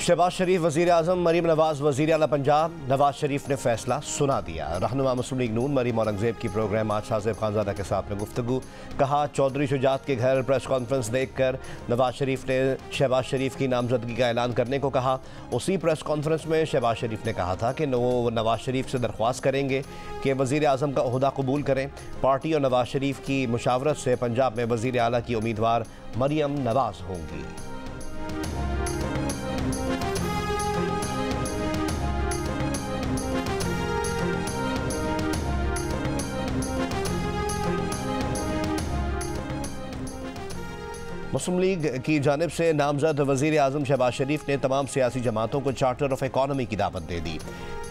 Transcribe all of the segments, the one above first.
शहबाज शरीफ वज़ीर आज़म, मरीम नवाज़ वज़ीर आला पंजाब। नवाज शरीफ ने फैसला सुना दिया। रहनुमा मुस्लिम लीग नून मरीम औरंगज़ेब की प्रोग्राम आज साजिब खानज़ादा के साथ में गुफ्तगू। कहा चौधरी शुजात के घर प्रेस कॉन्फ्रेंस देख कर नवाज शरीफ ने शहबाज शरीफ की नामजदगी का ऐलान करने को कहा। उसी प्रेस कॉन्फ्रेंस में शहबाज शरीफ ने कहा था कि वो नवाज शरीफ से दरख्वास्त करेंगे कि वज़ीर आज़म का ओहदा कबूल करें। पार्टी और नवाज शरीफ की मुशावरत से पंजाब में वज़ीर आला की उम्मीदवार मरीम नवाज़ होंगी। मुस्लिम लीग की जानिब से नामजद वज़ीर आज़म शहबाज शरीफ ने तमाम सियासी जमातों को चार्टर ऑफ इकॉनमी की दावत दे दी।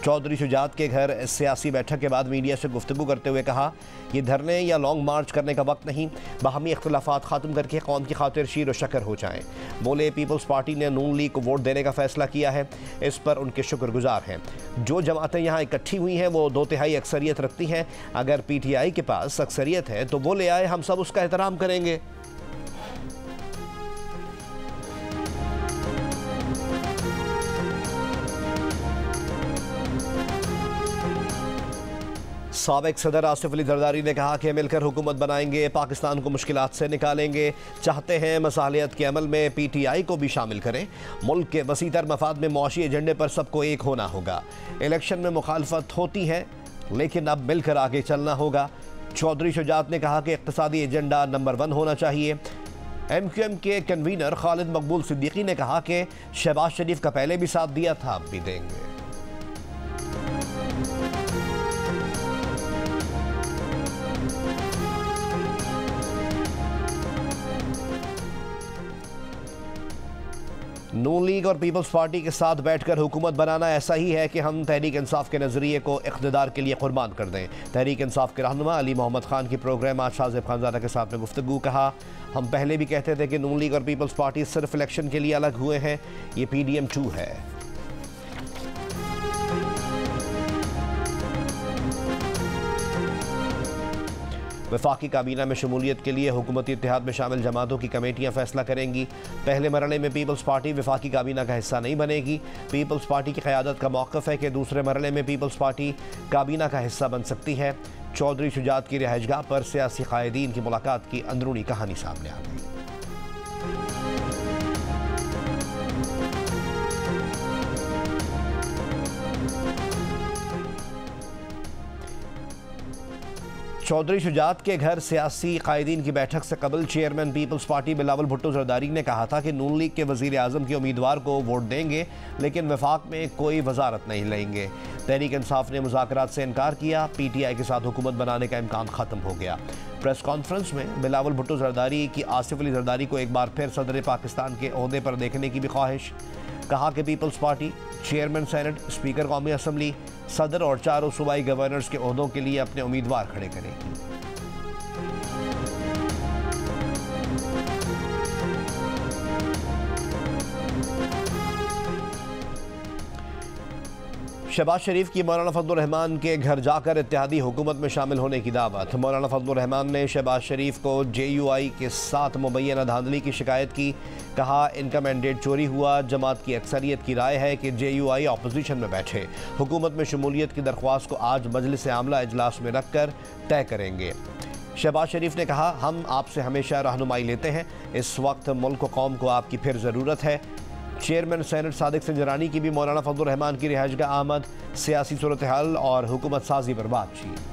चौधरी शुजात के घर सियासी बैठक के बाद मीडिया से गुफ्तगू करते हुए कहा, ये धरने या लॉन्ग मार्च करने का वक्त नहीं, बाहमी इख्तिलाफात ख़त्म करके कौम की खातिर शीर व शकर हो जाएँ। बोले पीपल्स पार्टी ने नून लीग को वोट देने का फैसला किया है, इस पर उनके शुक्रगुजार हैं। जो जमातें यहाँ इकट्ठी हुई हैं वो 2/3 अक्सरियत रखती हैं। अगर PTI के पास अक्सरियत है तो वो ले आए, हम सब उसका एहतराम करेंगे। साबिक सदर आसिफ अली जरदारी ने कहा कि मिलकर हुकूमत बनाएंगे, पाकिस्तान को मुश्किलात से निकालेंगे। चाहते हैं मसालियत के अमल में PTI को भी शामिल करें। मुल्क के वसीतर मफाद में मुआशी एजेंडे पर सबको एक होना होगा। इलेक्शन में मुखालफत होती है लेकिन अब मिलकर आगे चलना होगा। चौधरी शुजात ने कहा कि इक़्तिसादी एजेंडा नंबर 1 होना चाहिए। MQM के कन्वीनर खालिद मकबूल सिद्दीकी ने कहा कि शहबाज शरीफ का पहले भी साथ दिया था, अब भी देंगे। नून लीग और पीपल्स पार्टी के साथ बैठकर हुकूमत बनाना ऐसा ही है कि हम तहरीक इंसाफ के नज़रिए को इक़्तिदार के लिए कुर्बान कर दें। तहरीक इंसाफ के रहनुमा अली मोहम्मद खान की प्रोग्राम आज साजिब खानज़ादा के साथ में गुफ्तगू। कहा, हम पहले भी कहते थे कि नून लीग और पीपल्स पार्टी सिर्फ इलेक्शन के लिए अलग हुए हैं, ये PDM 2 है। वफाकी काबीना में शमूलियत के लिए हुकूमती इत्तेहाद में शामिल जमातों की कमेटियाँ फैसला करेंगी। पहले मरहले में पीपल्स पार्टी वफाकी काबीना का हिस्सा नहीं बनेगी। पीपल्स पार्टी की क़यादत का मौक़िफ़ है कि दूसरे मरहले में पीपल्स पार्टी काबीना का हिस्सा बन सकती है। चौधरी शुजात की रिहाइशगाह पर सियासी कायदीन की मुलाकात की अंदरूनी कहानी सामने आ गई। चौधरी शुजात के घर सियासी कायदीन की बैठक से कबल chairman Peoples Party Bilawal Bhutto Zardari ने कहा था कि नून लीग के वज़ीर आज़म के उम्मीदवार को वोट देंगे लेकिन वफाक में कोई वजारत नहीं लेंगे। तहरीक इंसाफ ने मुज़ाकरात से इनकार किया। PTI के साथ हुकूमत बनाने का इम्कान ख़त्म हो गया। प्रेस कॉन्फ्रेंस में बिलावल भुट्टो जरदारी की आसिफ अली जरदारी को एक बार फिर सदर पाकिस्तान के ओहदे पर देखने की भी ख्वाहिश। कहा कि Peoples Party chairman senate, speaker कौमी असम्बली, सदर और चारों सूबाई गवर्नर्स के ओहदों के लिए अपने उम्मीदवार खड़े करेगी। शहबाज शरीफ की मौलाना फजलुर रहमान के घर जाकर इत्तेहादी हुकूमत में शामिल होने की दावत। मौलाना फजलुर रहमान ने शहबाज शरीफ को JUI के साथ मुबैना धांधली की शिकायत की। कहा, इनका मैंडेट चोरी हुआ। जमात की अक्सरियत की राय है कि JUI अपोजिशन में बैठे। हुकूमत में शमूलियत की दरख्वास्त को आज मजलिस आमला इजलास में रख कर तय करेंगे। शहबाज शरीफ ने कहा, हम आपसे हमेशा रहनुमाई लेते हैं। इस वक्त मुल्क व कौम को आपकी फिर ज़रूरत है। चेयरमैन सेनेट सादिक संजरानी की भी मौलाना फजलुर रहमान की रिहाइशगाह आमद। सियासी सूरत हाल और हुकूमत साजी पर बातचीत।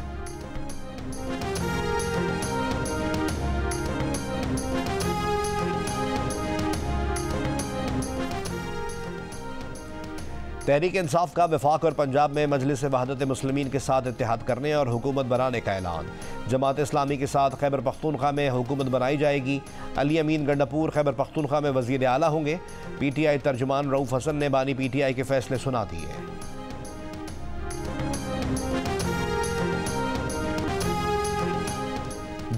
तहरीक इंसाफ का वफाक और पंजाब में मजलिस वहदत मुस्लिमीन के साथ इत्तेहाद करने और हुकूमत बनाने का ऐलान। जमात इस्लामी के साथ खैबर पख्तूनख्वा में हुकूमत बनाई जाएगी। अली अमीन गंडापुर खैबर पख्तूनख्वा में वज़ीर आला होंगे। PTI तर्जुमान रऊफ हसन ने बानी PTI के फैसले सुना दिए।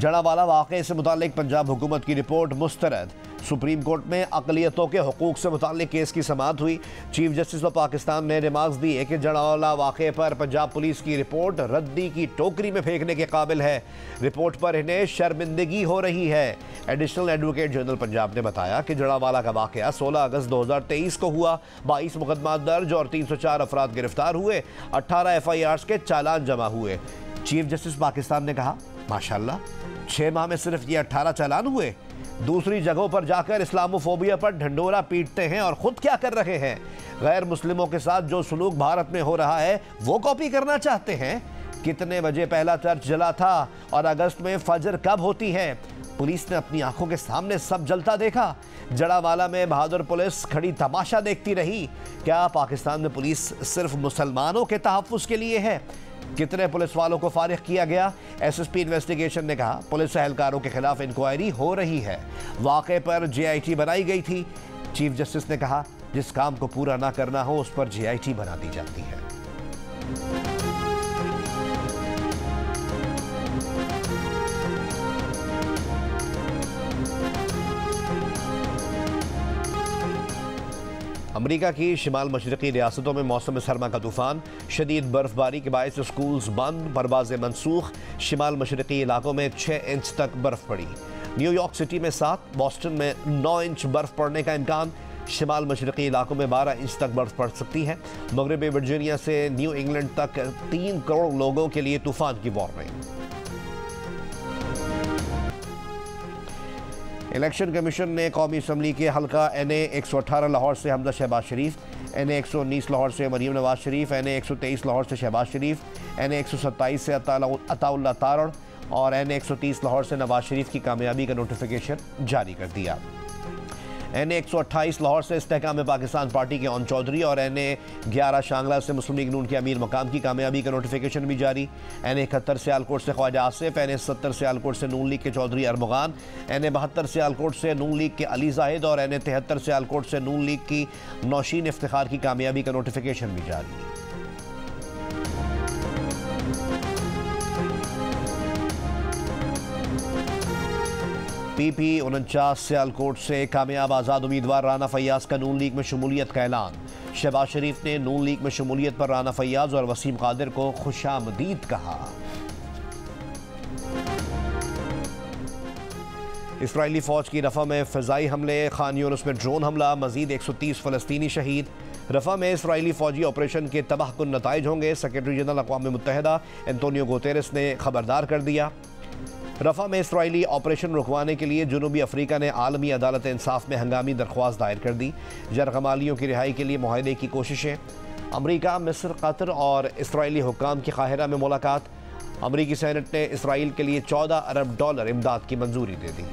जड़ावाला वाक़े से मुताल्लिक पंजाब हुकूमत की रिपोर्ट मुस्तरद। सुप्रीम कोर्ट में अक़लियतों के हुकूक से मुताल्लिक केस की समाअत हुई। चीफ जस्टिस ऑफ पाकिस्तान ने रिमार्क्स दिए कि जड़ावाला वाक़े पर पंजाब पुलिस की रिपोर्ट रद्दी की टोकरी में फेंकने के काबिल है। रिपोर्ट पर इन्हें शर्मिंदगी हो रही है। एडिशनल एडवोकेट जनरल पंजाब ने बताया कि जड़ावाला का वाक़या 16 अगस्त 2023 को हुआ। 22 मुकदमा दर्ज और 304 अफराद गिरफ्तार हुए। 18 FIRs के चालान जमा हुए। चीफ जस्टिस पाकिस्तान ने कहा, माशाल्लाह 6 माह में सिर्फ ये 18 चालान हुए। दूसरी जगहों पर जाकर इस्लामोफोबिया पर ढंडोरा पीटते हैं और खुद क्या कर रहे हैं? गैर मुस्लिमों के साथ जो सलूक भारत में हो रहा है वो कॉपी करना चाहते हैं। कितने बजे पहला चर्च जला था और अगस्त में फजर कब होती है? पुलिस ने अपनी आंखों के सामने सब जलता देखा। जड़ावाला में बहादुर पुलिस खड़ी तमाशा देखती रही। क्या पाकिस्तान में पुलिस सिर्फ मुसलमानों के तहफ़्फ़ुज़ के लिए है? कितने पुलिस वालों को फारिग किया गया? SSP इन्वेस्टिगेशन ने कहा, पुलिस एहलकारों के खिलाफ इंक्वायरी हो रही है। वाक़े पर JIT बनाई गई थी। चीफ जस्टिस ने कहा, जिस काम को पूरा ना करना हो उस पर JIT बना दी जाती है। अमरीका की शिमाल मशरक़ी रियासतों में मौसम सरमा का तूफ़ान। शदीद बर्फबारी के बायस स्कूल्स बंद, परवाज़ें मनसूख। शिमाल मशरक़ी इलाकों में 6 इंच तक बर्फ़ पड़ी। न्यूयॉर्क सिटी में 7, बॉस्टन में 9 इंच बर्फ़ पड़ने का इम्कान। शिमाल मशरक़ी इलाकों में 12 इंच तक बर्फ़ पड़ सकती है। मगरबी वर्जीनिया से न्यू इंग्लैंड तक 3 करोड़ लोगों के लिए तूफ़ान की वार्निंग। इलेक्शन कमीशन ने कौमी असम्बली के हल्का NA 118 लाहौर से हमजा शहबाज शरीफ, NA 119 लाहौर से मरीम नवाज शरीफ, NA 123 लाहौर से शहबाज शरीफ, NA 127 से अताउल्ला तारड़ और NA 130 लाहौर से नवाज शरीफ की कामयाबी का नोटिफिकेशन जारी कर दिया। NA 128 लाहौर से इस्तेहकाम पाकिस्तान पार्टी के ओन चौधरी और NA 11 शांगला से मुस्लिम लीग नून के अमीर मकाम की कामयाबी का नोटिफिकेशन भी जारी। NA 71 सियालकोट से ख्वाजा आसिफ, NA 70 सियालकोट से नून लीग के चौधरी अरमगान, NA 72 सियालकोट से नून लीग के अली जाहिद और NA 73 सियालकोट से नून लीग की नौशीन इफ्तिखार की कामयाबी का नोटिफिकेशन भी जारी। PP 49 सियालकोट से कामयाब आज़ाद उम्मीदवार राना फैयाज का नून लीग में शमूलियत का ऐलान। शहबाज शरीफ ने नून लीग में शमूलियत पर राना फैयाज और वसीम कादिर को खुशामदीद कहा। इसराइली फौज की रफ़ा में फ़िज़ाई हमले, खान यूनिस में ड्रोन हमला, मजीद 130 फ़लस्तीनी शहीद। रफ़ा में इसराइली फ़ौजी ऑपरेशन के तबाहकुन नताइज होंगे, सेक्रेटरी जनरल अक़वाम मुत्तहिदा एंटोनियो गुतेरेस ने खबरदार कर दिया। रफ़ा में इसराइली ऑपरेशन रुकवाने के लिए जनूबी अफ्रीका ने आलमी अदालत इंसाफ में हंगामी दरख्वास्त दायर कर दी। जरगमालियों की रिहाई के लिए मुआहदे की कोशिशें। अमरीका, मिस्र, कतर और इसराइली हुक्काम की काहिरा में मुलाकात। अमरीकी सेनेट ने इसराइल के लिए $14 अरब इमदाद की मंजूरी दे दी।